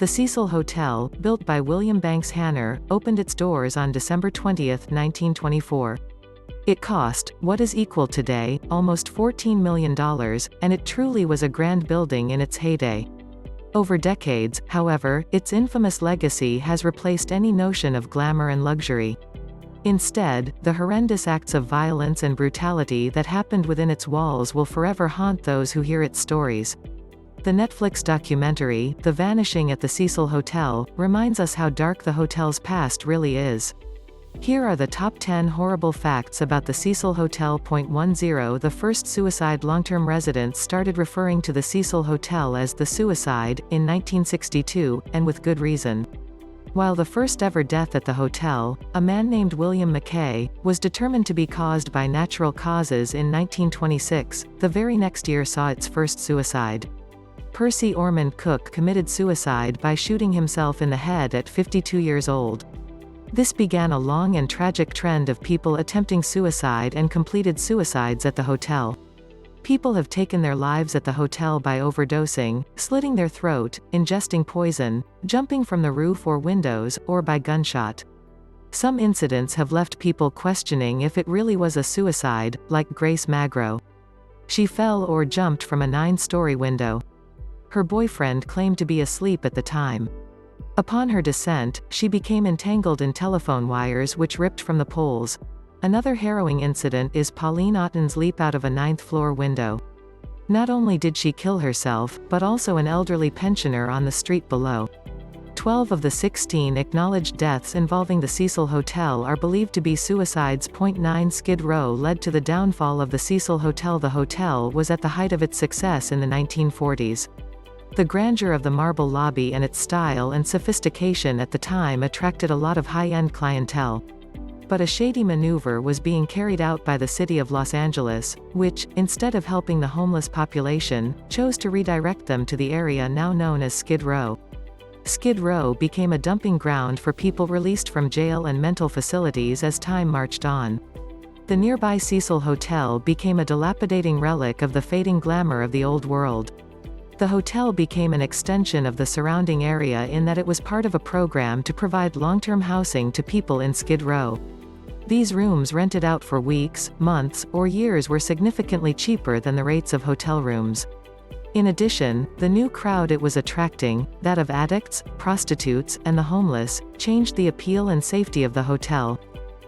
The Cecil Hotel, built by William Banks Hanner, opened its doors on December 20, 1924. It cost, what is equal today, almost $14 million, and it truly was a grand building in its heyday. Over decades, however, its infamous legacy has replaced any notion of glamour and luxury. Instead, the horrendous acts of violence and brutality that happened within its walls will forever haunt those who hear its stories. The Netflix documentary, The Vanishing at the Cecil Hotel, reminds us how dark the hotel's past really is. Here are the top 10 horrible facts about the Cecil Hotel. 10. The first suicide. Long-term residents started referring to the Cecil Hotel as the Suicide, in 1962, and with good reason. While the first ever death at the hotel, a man named William McKay, was determined to be caused by natural causes in 1926, the very next year saw its first suicide. Percy Ormond Cook committed suicide by shooting himself in the head at 52 years old. This began a long and tragic trend of people attempting suicide and completed suicides at the hotel. People have taken their lives at the hotel by overdosing, slitting their throat, ingesting poison, jumping from the roof or windows, or by gunshot. Some incidents have left people questioning if it really was a suicide, like Grace Magro. She fell or jumped from a 9-story window. Her boyfriend claimed to be asleep at the time. Upon her descent, she became entangled in telephone wires which ripped from the poles. Another harrowing incident is Pauline Otten's leap out of a 9th-floor window. Not only did she kill herself, but also an elderly pensioner on the street below. 12 of the 16 acknowledged deaths involving the Cecil Hotel are believed to be suicides. 9 Skid Row led to the downfall of the Cecil Hotel. The hotel was at the height of its success in the 1940s. The grandeur of the marble lobby and its style and sophistication at the time attracted a lot of high-end clientele. But a shady maneuver was being carried out by the city of Los Angeles, which, instead of helping the homeless population, chose to redirect them to the area now known as Skid Row. Skid Row became a dumping ground for people released from jail and mental facilities as time marched on. The nearby Cecil Hotel became a dilapidating relic of the fading glamour of the old world. The hotel became an extension of the surrounding area in that it was part of a program to provide long-term housing to people in Skid Row. These rooms rented out for weeks, months, or years were significantly cheaper than the rates of hotel rooms. In addition, the new crowd it was attracting, that of addicts, prostitutes, and the homeless, changed the appeal and safety of the hotel.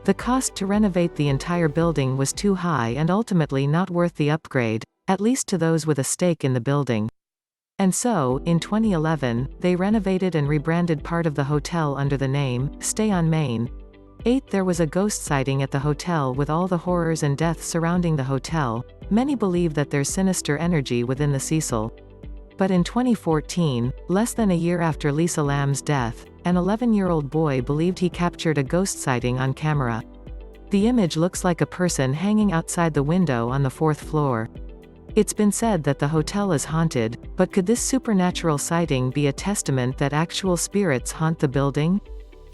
The cost to renovate the entire building was too high and ultimately not worth the upgrade, at least to those with a stake in the building. And so, in 2011, they renovated and rebranded part of the hotel under the name, Stay on Main. 8 There was a ghost sighting at the hotel. With all the horrors and deaths surrounding the hotel, many believe that there's sinister energy within the Cecil. But in 2014, less than a year after Lisa Lam's death, an 11-year-old boy believed he captured a ghost sighting on camera. The image looks like a person hanging outside the window on the 4th floor. It's been said that the hotel is haunted, but could this supernatural sighting be a testament that actual spirits haunt the building?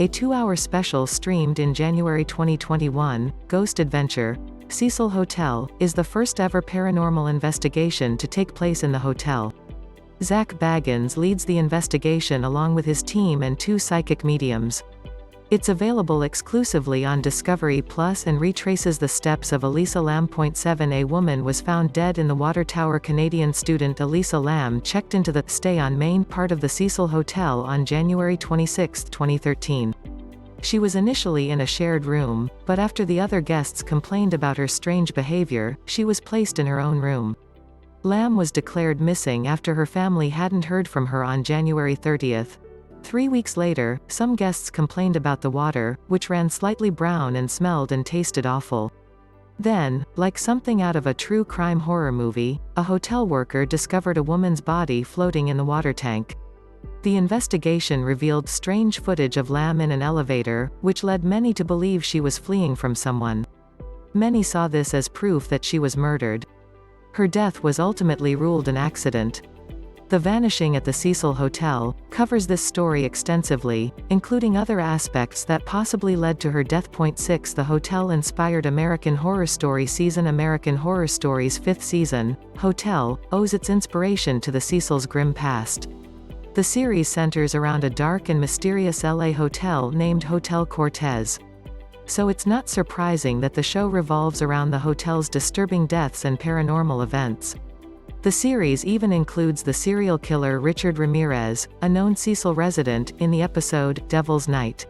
A 2-hour special streamed in January 2021, Ghost Adventure, Cecil Hotel, is the first ever paranormal investigation to take place in the hotel. Zach Baggins leads the investigation along with his team and 2 psychic mediums. It's available exclusively on Discovery Plus and retraces the steps of Elisa Lam. 7 A woman was found dead in the water tower. Canadian student Elisa Lam checked into the Stay on Main part of the Cecil Hotel on January 26, 2013. She was initially in a shared room, but after the other guests complained about her strange behavior, she was placed in her own room. Lam was declared missing after her family hadn't heard from her on January 30. 3 weeks later, some guests complained about the water, which ran slightly brown and smelled and tasted awful. Then, like something out of a true crime horror movie, a hotel worker discovered a woman's body floating in the water tank. The investigation revealed strange footage of Lam in an elevator, which led many to believe she was fleeing from someone. Many saw this as proof that she was murdered. Her death was ultimately ruled an accident. The Vanishing at the Cecil Hotel covers this story extensively, including other aspects that possibly led to her death. 6 The hotel-inspired American Horror Story season. American Horror Story's 5th season, Hotel, owes its inspiration to the Cecil's grim past. The series centers around a dark and mysterious LA hotel named Hotel Cortez. So it's not surprising that the show revolves around the hotel's disturbing deaths and paranormal events. The series even includes the serial killer Richard Ramirez, a known Cecil resident, in the episode Devil's Night.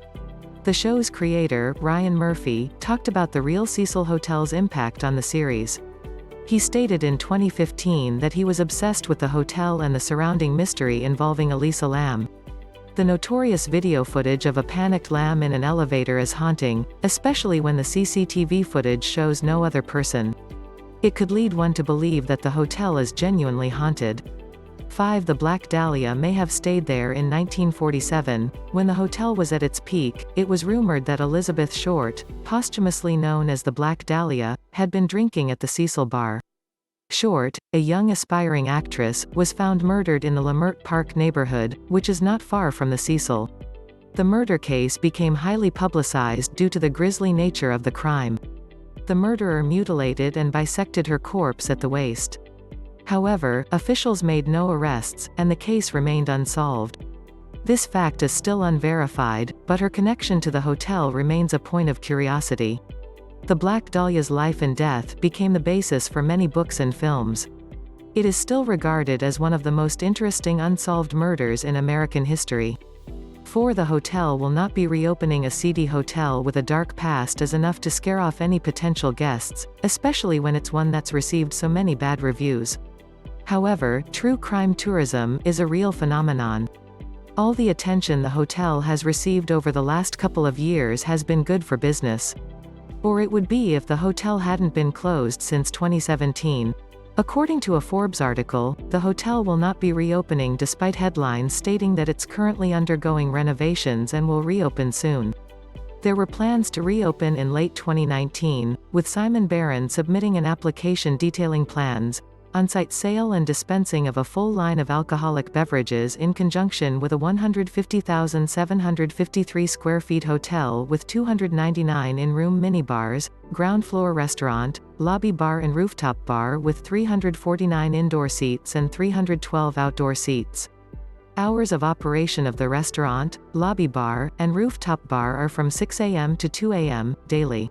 The show's creator, Ryan Murphy, talked about the real Cecil Hotel's impact on the series. He stated in 2015 that he was obsessed with the hotel and the surrounding mystery involving Elisa Lam. The notorious video footage of a panicked Lam in an elevator is haunting, especially when the CCTV footage shows no other person. It could lead one to believe that the hotel is genuinely haunted. 5. The Black Dahlia may have stayed there in 1947. When the hotel was at its peak, it was rumored that Elizabeth Short, posthumously known as the Black Dahlia, had been drinking at the Cecil bar. Short, a young aspiring actress, was found murdered in the Leimert Park neighborhood, which is not far from the Cecil. The murder case became highly publicized due to the grisly nature of the crime. The murderer mutilated and bisected her corpse at the waist. However, officials made no arrests, and the case remained unsolved. This fact is still unverified, but her connection to the hotel remains a point of curiosity. The Black Dahlia's life and death became the basis for many books and films. It is still regarded as one of the most interesting unsolved murders in American history. 4. The hotel will not be reopening. A seedy hotel with a dark past is enough to scare off any potential guests, especially when it's one that's received so many bad reviews. However, true crime tourism is a real phenomenon. All the attention the hotel has received over the last couple of years has been good for business. Or it would be if the hotel hadn't been closed since 2017. According to a Forbes article, the hotel will not be reopening despite headlines stating that it's currently undergoing renovations and will reopen soon. There were plans to reopen in late 2019, with Simon Barron submitting an application detailing plans, on-site sale and dispensing of a full line of alcoholic beverages in conjunction with a 150,753 square feet hotel with 299 in-room minibars, ground floor restaurant, lobby bar and rooftop bar with 349 indoor seats and 312 outdoor seats. Hours of operation of the restaurant, lobby bar, and rooftop bar are from 6 a.m. to 2 a.m. daily.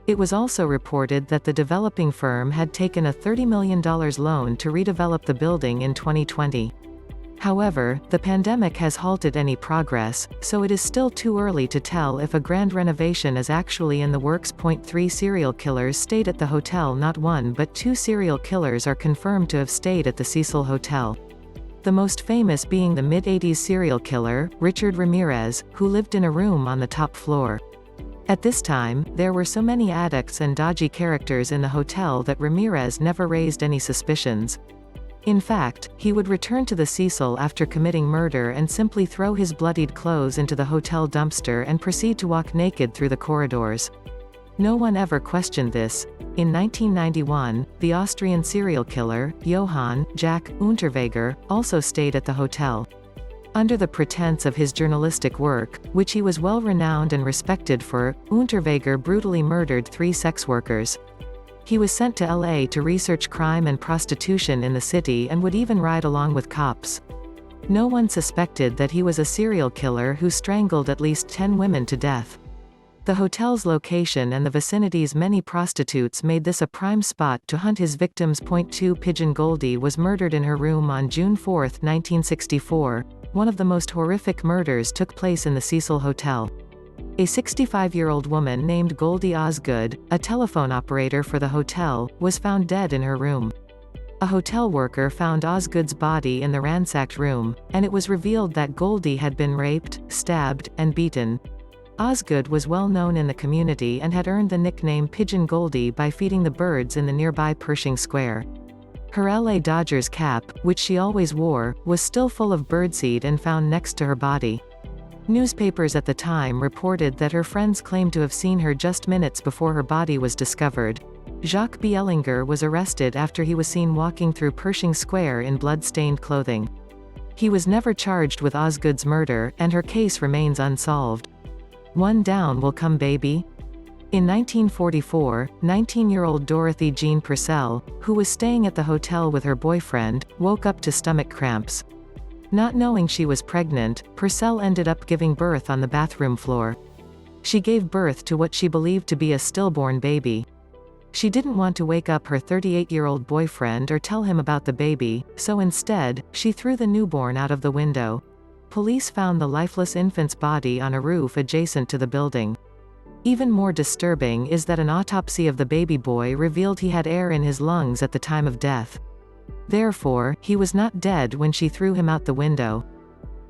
It was also reported that the developing firm had taken a $30 million loan to redevelop the building in 2020. However, the pandemic has halted any progress, so it is still too early to tell if a grand renovation is actually in the works. 3 Serial killers stayed at the hotel. Not one but 2 serial killers are confirmed to have stayed at the Cecil Hotel. The most famous being the mid-80s serial killer, Richard Ramirez, who lived in a room on the top floor. At this time, there were so many addicts and dodgy characters in the hotel that Ramirez never raised any suspicions. In fact, he would return to the Cecil after committing murder and simply throw his bloodied clothes into the hotel dumpster and proceed to walk naked through the corridors. No one ever questioned this. In 1991, the Austrian serial killer, Johann Jack Unterweger, also stayed at the hotel. Under the pretense of his journalistic work, which he was well renowned and respected for, Unterweger brutally murdered 3 sex workers. He was sent to LA to research crime and prostitution in the city and would even ride along with cops. No one suspected that he was a serial killer who strangled at least 10 women to death. The hotel's location and the vicinity's many prostitutes made this a prime spot to hunt his victims. 2 Pigeon Goldie was murdered in her room on June 4, 1964. One of the most horrific murders took place in the Cecil Hotel. A 65-year-old woman named Goldie Osgood, a telephone operator for the hotel, was found dead in her room. A hotel worker found Osgood's body in the ransacked room, and it was revealed that Goldie had been raped, stabbed, and beaten. Osgood was well known in the community and had earned the nickname Pigeon Goldie by feeding the birds in the nearby Pershing Square. Her LA Dodgers cap, which she always wore, was still full of birdseed and found next to her body. Newspapers at the time reported that her friends claimed to have seen her just minutes before her body was discovered. Jacques B. Ellinger was arrested after he was seen walking through Pershing Square in blood-stained clothing. He was never charged with Osgood's murder, and her case remains unsolved. One down will come, baby. In 1944, 19-year-old Dorothy Jean Purcell, who was staying at the hotel with her boyfriend, woke up to stomach cramps. Not knowing she was pregnant, Purcell ended up giving birth on the bathroom floor. She gave birth to what she believed to be a stillborn baby. She didn't want to wake up her 38-year-old boyfriend or tell him about the baby, so instead, she threw the newborn out of the window. Police found the lifeless infant's body on a roof adjacent to the building. Even more disturbing is that an autopsy of the baby boy revealed he had air in his lungs at the time of death. Therefore, he was not dead when she threw him out the window.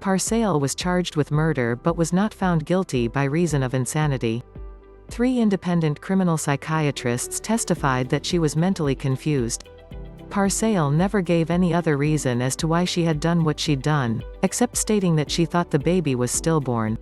Purcell was charged with murder but was not found guilty by reason of insanity. 3 independent criminal psychiatrists testified that she was mentally confused. Purcell never gave any other reason as to why she had done what she'd done, except stating that she thought the baby was stillborn.